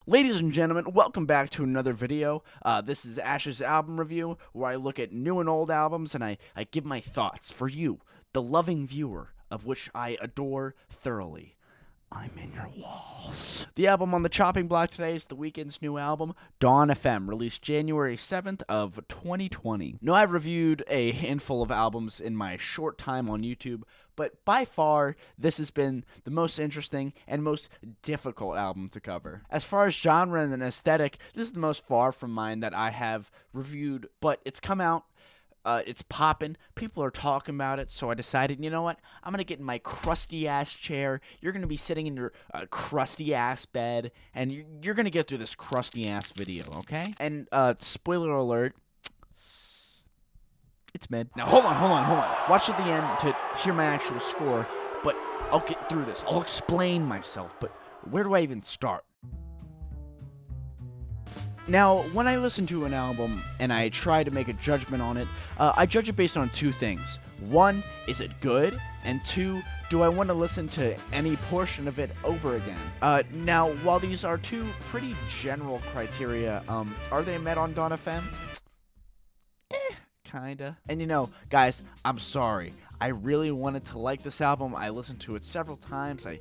Ladies and gentlemen, welcome back to another video. This is Ash's album review, where I look at new and old albums and I give my thoughts for you, the loving viewer, of which I adore thoroughly. I'm in your walls. The album on the chopping block today is The Weeknd's new album, Dawn FM, released January 7th of 2020. Now, I've reviewed a handful of albums in my short time on YouTube, but by far, this has been the most interesting and most difficult album to cover. As far as genre and aesthetic, this is the most far from mine that I have reviewed, but it's come out. It's popping. People are talking about it, so I decided, you know what? I'm gonna get in my crusty ass chair. You're gonna be sitting in your crusty ass bed, and you're gonna get through this crusty ass video, okay? And spoiler alert, it's mid. Now hold on. Watch at the end to hear my actual score, but I'll get through this. I'll explain myself, but where do I even start? Now, when I listen to an album and I try to make a judgment on it, I judge it based on two things. One, is it good? And two, do I want to listen to any portion of it over again? Now, while these are two pretty general criteria, are they met on Dawn FM? Kinda. And you know, guys, I'm sorry. I really wanted to like this album. I listened to it several times. I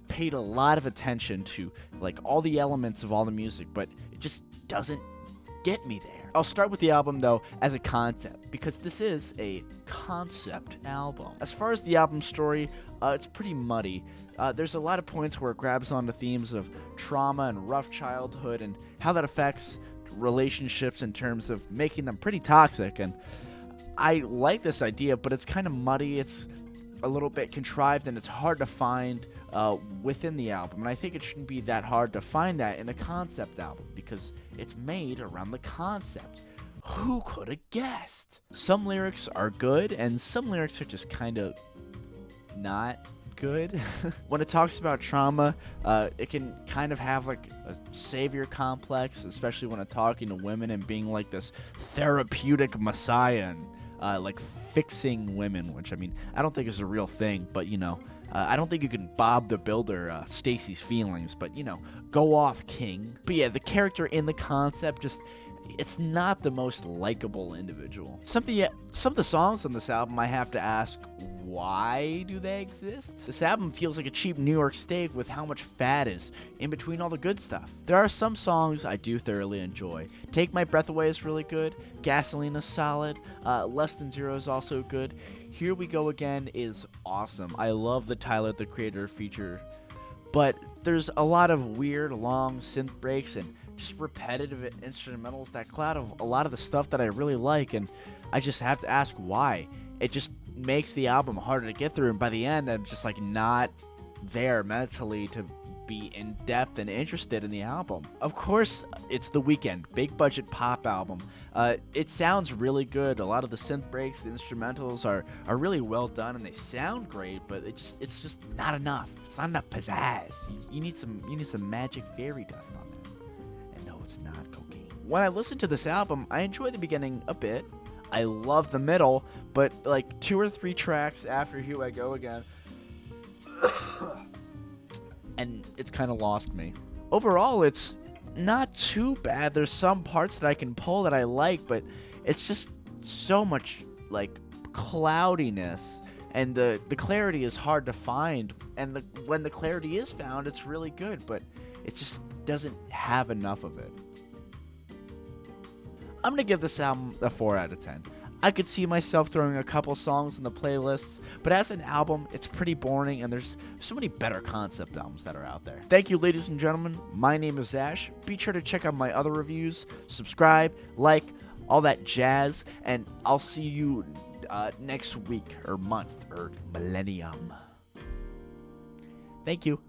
paid a lot of attention to like all the elements of all the music, but it just doesn't get me there. I'll start with the album though as a concept, because this is a concept album. As far as the album story, it's pretty muddy. There's a lot of points where it grabs onto themes of trauma and rough childhood and how that affects relationships in terms of making them pretty toxic. And I like this idea, but it's kind of muddy. It's a little bit contrived, and it's hard to find within the album. And I think it shouldn't be that hard to find that in a concept album, because it's made around the concept. Who could have guessed? Some lyrics are good, and some lyrics are just kind of not good. When it talks about trauma, it can kind of have like a savior complex, especially when it's talking to women and being like this therapeutic messiah and like fixing women, which I mean, I don't think is a real thing, but you know, I don't think you can Bob the Builder Stacy's feelings, but you know, go off, King. But yeah, the character in the concept just, it's not the most likable individual. Some of the songs on this album, I have to ask, why do they exist? This album feels like a cheap New York steak with how much fat is in between all the good stuff. There are some songs I do thoroughly enjoy. Take My Breath Away is really good. Gasoline is solid. Less Than Zero is also good. Here We Go Again is awesome. I love the Tyler, the Creator feature. But there's a lot of weird, long synth breaks and just repetitive instrumentals that cloud a lot of the stuff that I really like, and I just have to ask why. It just makes the album harder to get through, and by the end, I'm just like not there mentally to be in depth and interested in the album. Of course, it's The Weeknd, big budget pop album. It sounds really good. A lot of the synth breaks, the instrumentals are really well done, and they sound great, but it's just not enough. It's not enough pizzazz. You need some magic fairy dust on there. And no, it's not cocaine. When I listen to this album, I enjoy the beginning a bit. I love the middle, but like 2 or 3 tracks after Here I Go Again, and it's kind of lost me. Overall, it's not too bad. There's some parts that I can pull that I like, but it's just so much like cloudiness, and the clarity is hard to find. And when the clarity is found, it's really good, but it just doesn't have enough of it. I'm going to give this album a 4 out of 10. I could see myself throwing a couple songs in the playlists, but as an album, it's pretty boring, and there's so many better concept albums that are out there. Thank you, ladies and gentlemen. My name is Ash. Be sure to check out my other reviews, subscribe, like, all that jazz, and I'll see you next week, or month, or millennium. Thank you.